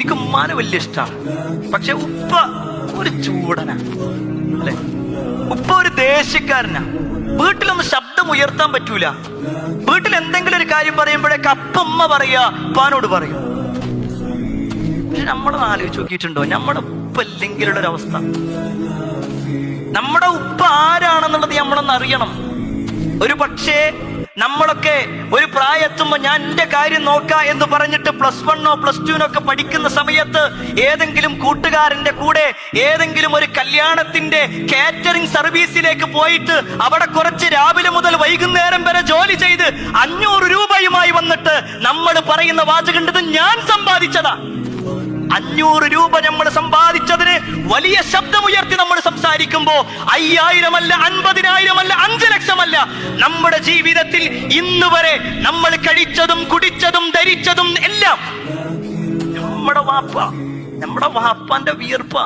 എനിക്ക് ഉമ്മാനെ വലിയ ഇഷ്ടമാണ്, പക്ഷെ ഉപ്പ ഒരു ചൂടനാ അല്ലെ, ഉപ്പ ഒരു ദേഷ്യക്കാരനാ. വീട്ടിലൊന്ന് ശബ്ദം ഉയർത്താൻ പറ്റൂല. വീട്ടിൽ എന്തെങ്കിലും ഒരു കാര്യം പറയുമ്പോഴേക്ക് അപ്പമ്മ പറയാ, ഉപ്പാനോട് പറയും. പക്ഷെ നമ്മളൊന്ന് ആലോചിച്ച് നോക്കിയിട്ടുണ്ടോ, നമ്മുടെ ഉപ്പ ഇല്ലെങ്കിലുള്ളൊരവസ്ഥ? നമ്മുടെ ഉപ്പ ആരാണെന്നുള്ളത് നമ്മളൊന്ന് അറിയണം. ഒരു പക്ഷേ നമ്മളൊക്കെ ഒരു പ്രായത്തുമ്പോ ഞാൻ എന്റെ കാര്യം നോക്കാം എന്ന് പറഞ്ഞിട്ട് +1 +2 പഠിക്കുന്ന സമയത്ത് ഏതെങ്കിലും കൂട്ടുകാരന്റെ കൂടെ ഏതെങ്കിലും ഒരു കല്യാണത്തിന്റെ കാറ്ററിംഗ് സർവീസിലേക്ക് പോയിട്ട് അവിടെ കുറച്ച് രാവിലെ മുതൽ വൈകുന്നേരം വരെ ജോലി ചെയ്ത് 500 രൂപയുമായി വന്നിട്ട് നമ്മൾ പറയുന്ന വാചകണ്ടത് ഞാൻ സമ്പാദിച്ചതാ. 500 രൂപ നമ്മൾ സമ്പാദിച്ചതിന് വലിയ ശബ്ദമുയർത്തി നമ്മൾ സംസാരിക്കുമ്പോ 5000 അല്ല, 50,000 അല്ല, 5 ലക്ഷമല്ല, നമ്മുടെ ജീവിതത്തിൽ ഇന്ന് വരെ നമ്മൾ കഴിച്ചതും കുടിച്ചതും ധരിച്ചതും എല്ലാം നമ്മുടെ വാപ്പാന്റെ വിയർപ്പ.